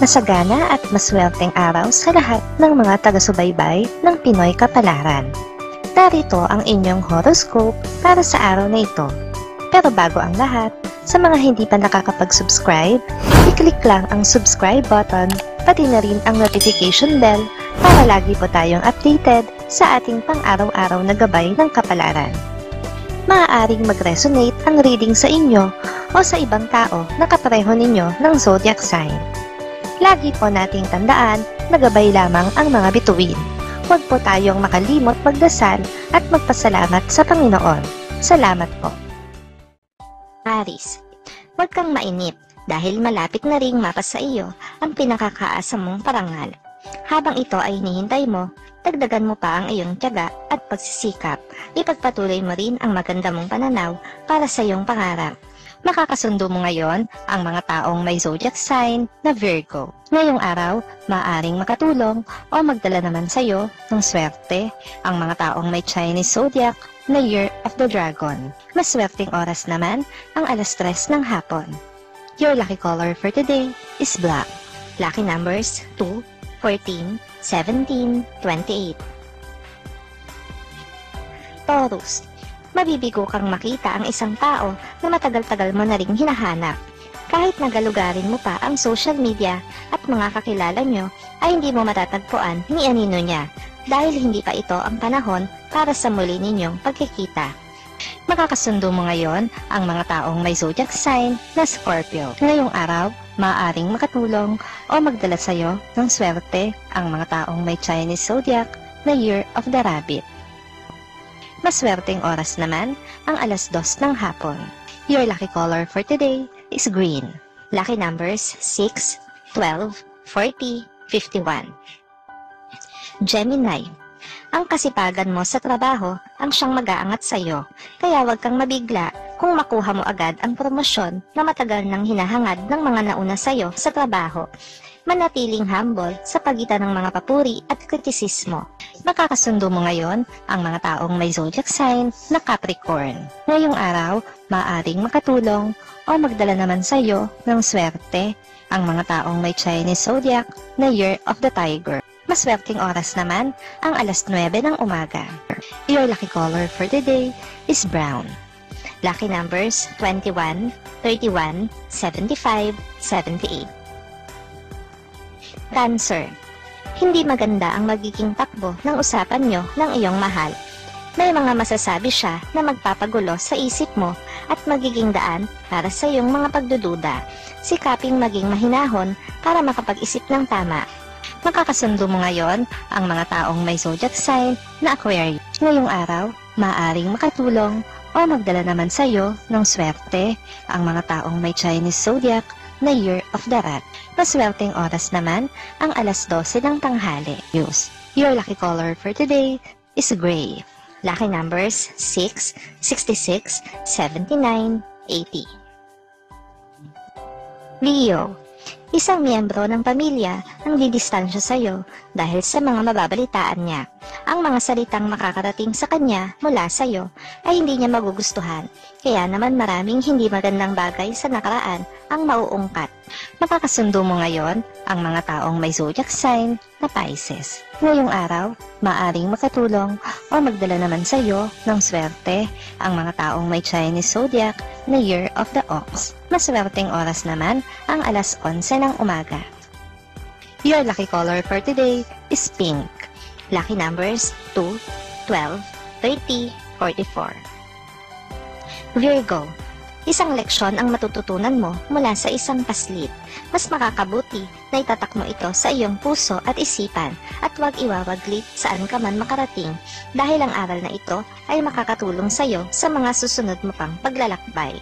Masagana at maswerteng araw sa lahat ng mga taga-subaybay ng Pinoy Kapalaran. Narito ang inyong horoscope para sa araw na ito. Pero bago ang lahat, sa mga hindi pa nakakapag-subscribe, i-click lang ang subscribe button, pati na rin ang notification bell para lagi po tayong updated sa ating pang-araw-araw na gabay ng kapalaran. Maaaring mag-resonate ang reading sa inyo o sa ibang tao na kapareho ninyo ng zodiac sign. Lagi po nating tandaan na gabay lamang ang mga bituin. Huwag po tayong makalimot magdasal at magpasalamat sa Panginoon. Salamat po. Aries, huwag kang mainip dahil malapit na ring mapasa iyo ang pinakakaasa mong parangal. Habang ito ay hinihintay mo, dagdagan mo pa ang iyong tiyaga at pagsisikap. Ipagpatuloy mo rin ang maganda mong pananaw para sa iyong pangarap. Makakasundo mo ngayon ang mga taong may zodiac sign na Virgo. Ngayong araw, maaaring makatulong o magdala naman sa iyo ng swerte ang mga taong may Chinese zodiac na Year of the Dragon. Maswerteng oras naman ang 3:00 ng hapon. Your lucky color for today is black. Lucky numbers 2, 14, 17, 28. Taurus, mabibigo kang makita ang isang tao na matagal-tagal mo na ring hinahanap. Kahit nagalugarin mo pa ang social media at mga kakilala nyo, ay hindi mo matatagpuan ni anino niya dahil hindi pa ito ang panahon para sa muli ninyong pagkikita. Makakasundo mo ngayon ang mga taong may zodiac sign na Scorpio. Ngayong araw, maaaring makatulong o magdala sa iyo ng swerte ang mga taong may Chinese zodiac na Year of the Rabbit. Maswerteng oras naman ang 2:00 ng hapon. Your lucky color for today is green. Lucky numbers 6, 12, 40, 51. Gemini, ang kasipagan mo sa trabaho ang siyang mag-aangat sa iyo, kaya huwag kang mabigla kung makuha mo agad ang promosyon na matagal nang hinahangad ng mga nauna sa iyo sa trabaho. Manatiling humble sa pagitan ng mga papuri at kritisismo. Makakasundo mo ngayon ang mga taong may zodiac sign na Capricorn. Ngayong araw, maaaring makatulong o magdala naman sa iyo ng swerte ang mga taong may Chinese zodiac na Year of the Tiger. Maswerteng oras naman ang 9:00 ng umaga. Your lucky color for today is brown. Lucky numbers 21, 31, 75, 78. Cancer, hindi maganda ang magiging takbo ng usapan nyo ng iyong mahal. May mga masasabi siya na magpapagulo sa isip mo at magiging daan para sa iyong mga pagdududa. Sikaping maging mahinahon para makapag-isip ng tama. Makakasundo mo ngayon ang mga taong may zodiac sign na Aquarius. Ngayong araw, maaaring makatulong o magdala naman sa iyo ng swerte ang mga taong may Chinese zodiac na Year of the Rat. Maswerteng oras naman ang 12:00 ng tanghali. Your lucky color for today is gray. Lucky numbers 6, 66, 79, 80. Leo, isang miyembro ng pamilya ang didistansya sa iyo dahil sa mga mababalitaan niya. Ang mga salitang makakarating sa kanya mula sa iyo ay hindi niya magugustuhan, kaya naman maraming hindi magandang bagay sa nakaraan ang mauungkat. Makakasundo mo ngayon ang mga taong may zodiac sign na Pisces. Ngayong araw, maaring makatulong o magdala naman sa iyo ng swerte ang mga taong may Chinese zodiac na Year of the Ox. Maswerteng oras naman ang 11:00 ng umaga. Your lucky color for today is pink. Lucky numbers 2, 12, 30, 44. Virgo, isang leksyon ang matututunan mo mula sa isang paslit. Mas makakabuti na itatak mo ito sa iyong puso at isipan at huwag iwawaglit saan ka man makarating dahil ang aral na ito ay makakatulong sa iyo sa mga susunod mo pang paglalakbay.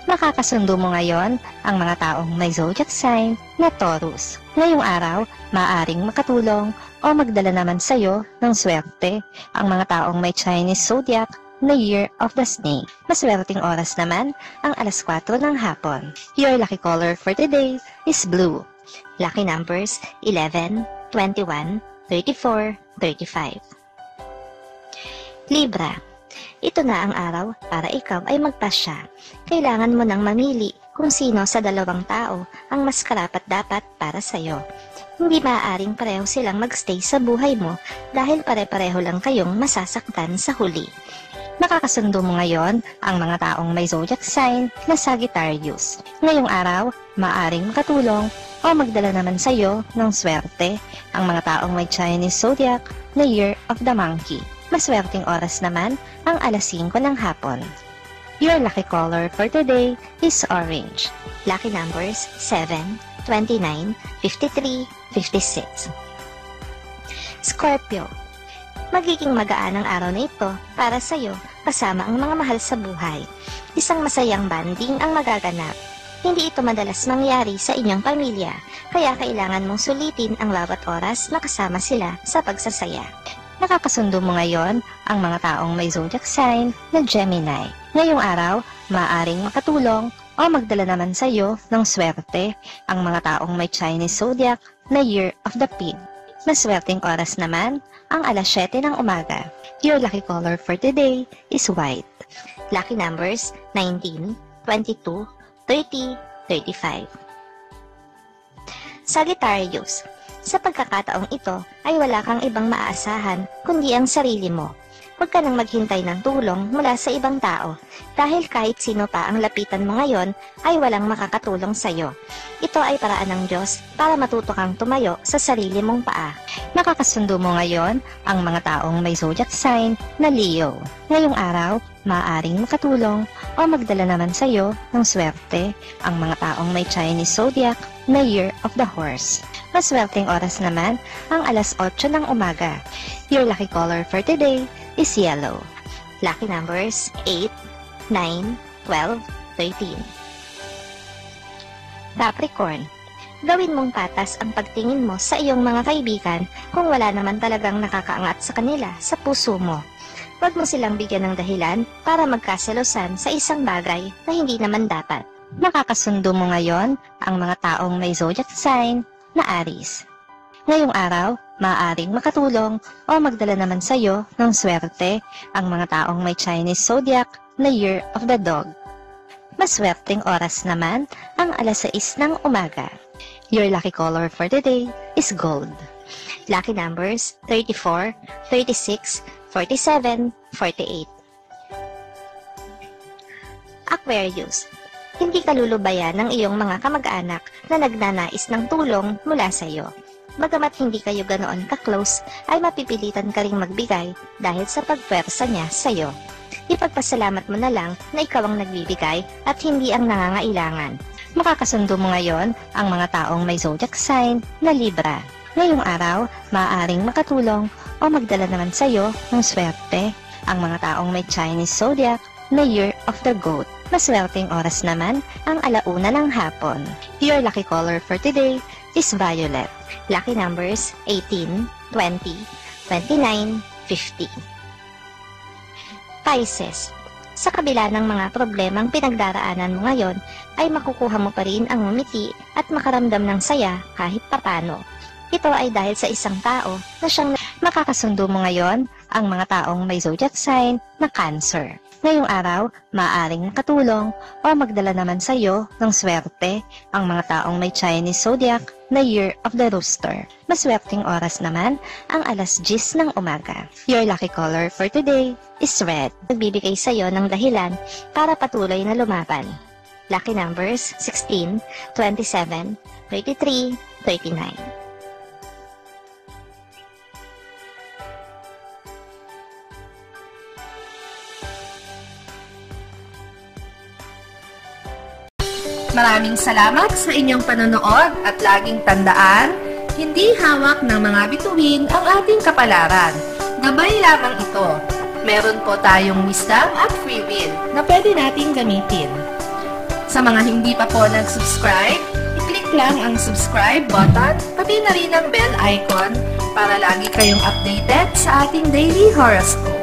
Makakasundo mo ngayon ang mga taong may zodiac sign na Taurus. Ngayong araw, maaaring makatulong o magdala naman sa iyo ng swerte ang mga taong may Chinese zodiac na Year of the Snake. Maswerteng oras naman ang 4:00 ng hapon. Your lucky color for today is blue. Lucky numbers 11, 21, 34, 35. Libra, ito na ang araw para ikaw ay magpasya. Kailangan mo nang mamili kung sino sa dalawang tao ang mas karapat-dapat para sa'yo. Hindi maaaring pareho silang magstay sa buhay mo dahil pare-pareho lang kayong masasaktan sa huli. Nakakasundo mo ngayon ang mga taong may zodiac sign na Sagittarius. Ngayong araw, maaaring makatulong o magdala naman sa iyo ng swerte ang mga taong may Chinese zodiac na Year of the Monkey. Maswerteng oras naman ang alas 5 ng hapon. Your lucky color for today is orange. Lucky numbers 7, 29, 53, 56. Scorpio. Magiging magaan ang araw na ito para sa iyo kasama ang mga mahal sa buhay. Isang masayang banding ang magaganap. Hindi ito madalas mangyari sa inyong pamilya, kaya kailangan mong sulitin ang bawat oras na kasama sila sa pagsasaya. Nakakasundo mo ngayon ang mga taong may zodiac sign na Gemini. Ngayong araw, maaaring makatulong o magdala naman sa iyo ng swerte ang mga taong may Chinese zodiac na Year of the Pig. Maswerteng oras naman ang alas 7 ng umaga. Your lucky color for today is white. Lucky numbers 19, 22, 30, 35. Sagittarius. Sa pagkakataong ito ay wala kang ibang maaasahan kundi ang sarili mo. Huwag ka nang maghintay ng tulong mula sa ibang tao dahil kahit sino pa ang lapitan mo ngayon ay walang makakatulong sa iyo. Ito ay paraan ng Diyos para matuto kang tumayo sa sarili mong paa. Nakakasundo mo ngayon ang mga taong may zodiac sign na Leo. Ngayong araw, maaaring makatulong o magdala naman sa iyo ng swerte ang mga taong may Chinese zodiac na Year of the Horse. Maswerteng oras naman ang alas 8 ng umaga. Your lucky color for today is yellow. Lucky numbers 8, 9, 12, 13. Capricorn. Gawin mong patas ang pagtingin mo sa iyong mga kaibigan kung wala naman talagang nakakaangat sa kanila sa puso mo. Huwag mo silang bigyan ng dahilan para magkaselosan sa isang bagay na hindi naman dapat. Makakasundo mo ngayon ang mga taong may zodiac sign na Aries. Ngayong araw, maaaring makatulong o magdala naman sa iyo ng swerte ang mga taong may Chinese zodiac na Year of the Dog. Maswerteng oras naman ang alas 6 ng umaga. Your lucky color for today is gold. Lucky numbers 34, 36, 47, 48. Aquarius. Hindi ka lulubayan ng iyong mga kamag-anak na nagnanais ng tulong mula sa iyo. Bagamat hindi kayo ganoon ka-close, ay mapipilitan ka ring magbigay dahil sa pagpwersa niya sa iyo. Ipagpasalamat mo na lang na ikaw ang nagbibigay at hindi ang nangangailangan. Makakasundo mo ngayon ang mga taong may zodiac sign na Libra. Ngayong araw, maaaring makatulong o magdala naman sa iyo ng swerte ang mga taong may Chinese zodiac na Year of the Goat. Maswerteng oras naman ang alauna ng hapon. Your lucky color for today is violet. Lucky numbers 18, 20, 29, 50. Pisces. Sa kabila ng mga problemang pinagdaraanan mo ngayon, ay makukuha mo pa rin ang ngumiti at makaramdam ng saya kahit papano. Ito ay dahil sa isang tao na siyang makakasundo mo ngayon ang mga taong may zodiac sign na Cancer. Ngayong araw, maaaring makatulong o magdala naman sa iyo ng swerte ang mga taong may Chinese zodiac na Year of the Rooster. Maswerteng oras naman ang alas 10 ng umaga. Your lucky color for today is red. Nagbibigay sa iyo ng dahilan para patuloy na lumaban. Lucky numbers 16, 27, 33, 39. Maraming salamat sa inyong panonood at laging tandaan, hindi hawak ng mga bituin ang ating kapalaran. Gabay lamang ito. Meron po tayong wisdom at free will na pwede nating gamitin. Sa mga hindi pa po nag-subscribe, i-click lang ang subscribe button, pati na rin ang bell icon para lagi kayong updated sa ating daily horoscope.